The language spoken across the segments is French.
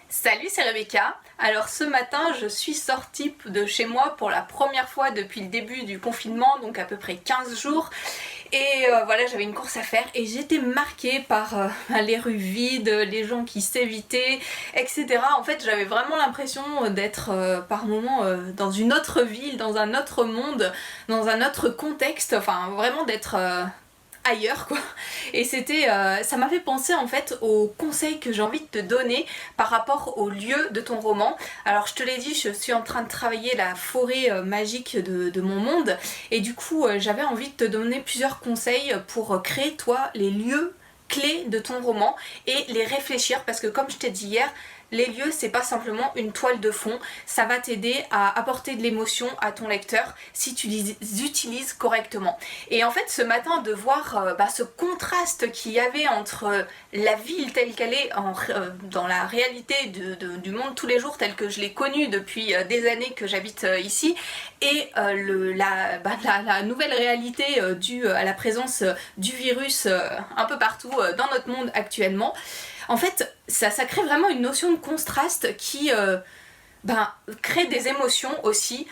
Salut, c'est Rebecca. Alors ce matin, je suis sortie de chez moi pour la première fois depuis le début du confinement, donc à peu près 15 jours. Et voilà, j'avais une course à faire et j'étais marquée par les rues vides, les gens qui s'évitaient, etc. En fait, j'avais vraiment l'impression d'être par moments dans une autre ville, dans un autre monde, dans un autre contexte, enfin vraiment d'être ailleurs quoi. Et ça m'a fait penser en fait aux conseils que j'ai envie de te donner par rapport au lieu de ton roman. Alors je te l'ai dit, je suis en train de travailler la forêt magique de mon monde et du coup j'avais envie de te donner plusieurs conseils pour créer toi les lieux clés de ton roman et les réfléchir parce que comme je t'ai dit hier, les lieux, c'est pas simplement une toile de fond, ça va t'aider à apporter de l'émotion à ton lecteur si tu les utilises correctement. Et en fait, ce matin, de voir ce contraste qu'il y avait entre la ville telle qu'elle est dans la réalité du monde tous les jours, tel que je l'ai connu depuis des années que j'habite ici, et la nouvelle réalité due à la présence du virus un peu partout dans notre monde actuellement. En fait, ça crée vraiment une notion de contraste qui crée des émotions aussi,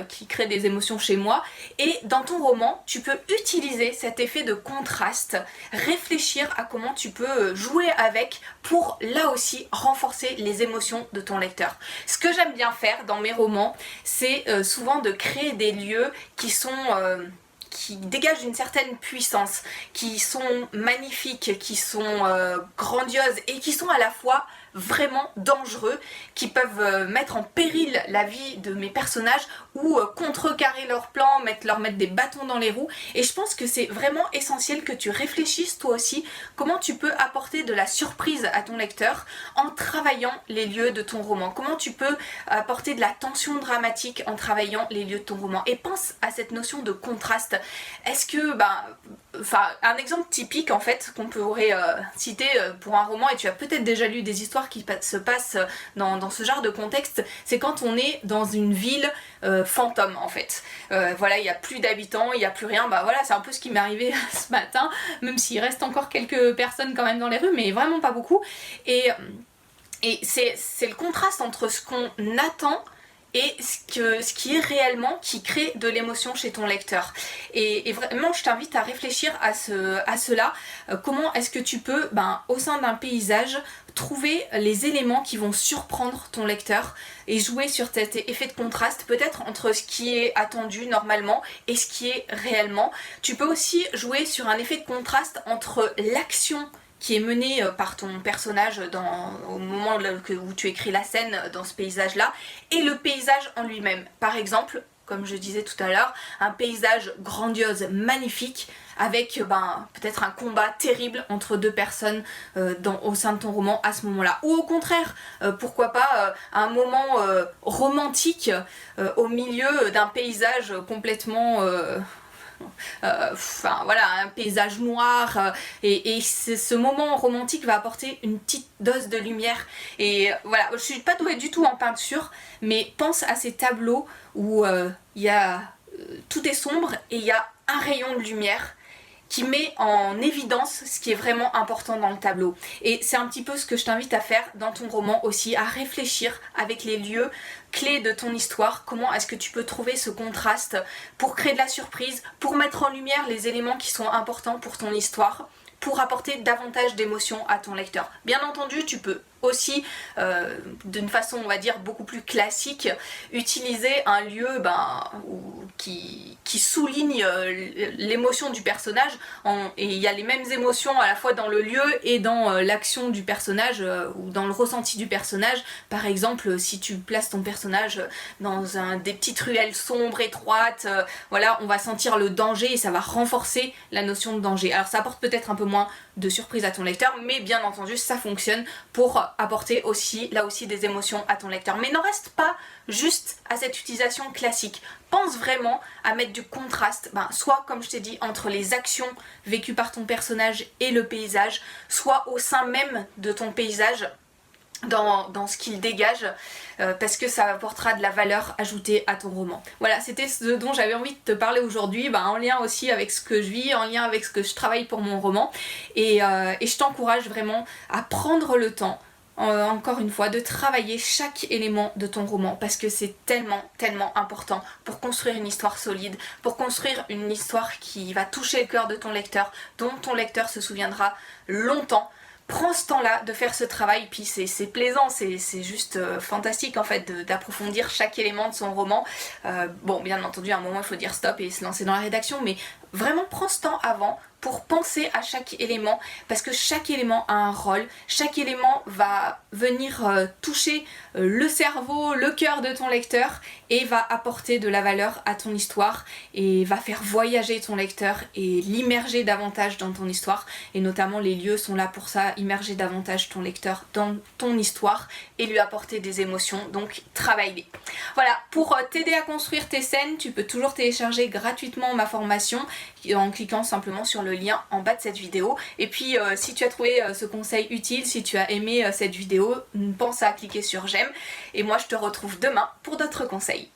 qui crée des émotions chez moi. Et dans ton roman, tu peux utiliser cet effet de contraste, réfléchir à comment tu peux jouer avec pour là aussi renforcer les émotions de ton lecteur. Ce que j'aime bien faire dans mes romans, c'est souvent de créer des lieux qui dégagent une certaine puissance, qui sont magnifiques, qui sont grandioses et qui sont à la fois vraiment dangereux, qui peuvent mettre en péril la vie de mes personnages ou contrecarrer leurs plans, leur mettre des bâtons dans les roues. Et je pense que c'est vraiment essentiel que tu réfléchisses toi aussi comment tu peux apporter de la surprise à ton lecteur en travaillant les lieux de ton roman. Comment tu peux apporter de la tension dramatique en travaillant les lieux de ton roman. Et pense à cette notion de contraste. Est-ce que, un exemple typique en fait qu'on pourrait citer pour un roman, et tu as peut-être déjà lu des histoires qui se passent dans ce genre de contexte, c'est quand on est dans une ville fantôme en fait. Voilà, il n'y a plus d'habitants, il n'y a plus rien, voilà, c'est un peu ce qui m'est arrivé ce matin, même s'il reste encore quelques personnes quand même dans les rues, mais vraiment pas beaucoup. Et c'est le contraste entre ce qu'on attend et ce qui est réellement qui crée de l'émotion chez ton lecteur. Et vraiment, je t'invite à réfléchir à cela. Comment est-ce que tu peux, au sein d'un paysage, trouver les éléments qui vont surprendre ton lecteur et jouer sur cet effet de contraste, peut-être entre ce qui est attendu normalement et ce qui est réellement. Tu peux aussi jouer sur un effet de contraste entre l'action qui est menée par ton personnage au moment où tu écris la scène dans ce paysage-là, et le paysage en lui-même. Par exemple, comme je disais tout à l'heure, un paysage grandiose, magnifique, avec peut-être un combat terrible entre deux personnes au sein de ton roman à ce moment-là. Ou au contraire, pourquoi pas un moment romantique au milieu d'un paysage complètement... un paysage noir et ce moment romantique va apporter une petite dose de lumière. Et voilà, je suis pas douée du tout en peinture, mais pense à ces tableaux où tout est sombre et il y a un rayon de lumière qui met en évidence ce qui est vraiment important dans le tableau. Et c'est un petit peu ce que je t'invite à faire dans ton roman aussi, à réfléchir avec les lieux clés de ton histoire, comment est-ce que tu peux trouver ce contraste pour créer de la surprise, pour mettre en lumière les éléments qui sont importants pour ton histoire, pour apporter davantage d'émotion à ton lecteur. Bien entendu, tu peux aussi, d'une façon on va dire beaucoup plus classique, utiliser un lieu qui souligne l'émotion du personnage, et il y a les mêmes émotions à la fois dans le lieu et dans l'action du personnage ou dans le ressenti du personnage. Par exemple, si tu places ton personnage dans des petites ruelles sombres, étroites, voilà, on va sentir le danger et ça va renforcer la notion de danger. Alors ça apporte peut-être un peu moins de surprise à ton lecteur, mais bien entendu ça fonctionne pour apporter aussi des émotions à ton lecteur. Mais n'en reste pas juste à cette utilisation classique. Pense vraiment à mettre du contraste, soit comme je t'ai dit entre les actions vécues par ton personnage et le paysage, soit au sein même de ton paysage, dans ce qu'il dégage, parce que ça apportera de la valeur ajoutée à ton roman. Voilà, c'était ce dont j'avais envie de te parler aujourd'hui, en lien aussi avec ce que je vis, en lien avec ce que je travaille pour mon roman, et je t'encourage vraiment à prendre le temps encore une fois, de travailler chaque élément de ton roman parce que c'est tellement important pour construire une histoire solide, pour construire une histoire qui va toucher le cœur de ton lecteur, dont ton lecteur se souviendra longtemps. Prends ce temps-là de faire ce travail, puis c'est plaisant, c'est juste fantastique en fait d'approfondir chaque élément de son roman. Bon, bien entendu, à un moment il faut dire stop et se lancer dans la rédaction, mais vraiment prends ce temps avant pour penser à chaque élément, parce que chaque élément a un rôle, chaque élément va venir toucher le cerveau, le cœur de ton lecteur et va apporter de la valeur à ton histoire et va faire voyager ton lecteur et l'immerger davantage dans ton histoire, et notamment les lieux sont là pour ça, immerger davantage ton lecteur dans ton histoire et lui apporter des émotions, donc travaille-les. Voilà, pour t'aider à construire tes scènes, tu peux toujours télécharger gratuitement ma formation en cliquant simplement sur le lien en bas de cette vidéo. Et puis si tu as trouvé ce conseil utile, si tu as aimé cette vidéo, pense à cliquer sur j'aime. Et moi je te retrouve demain pour d'autres conseils.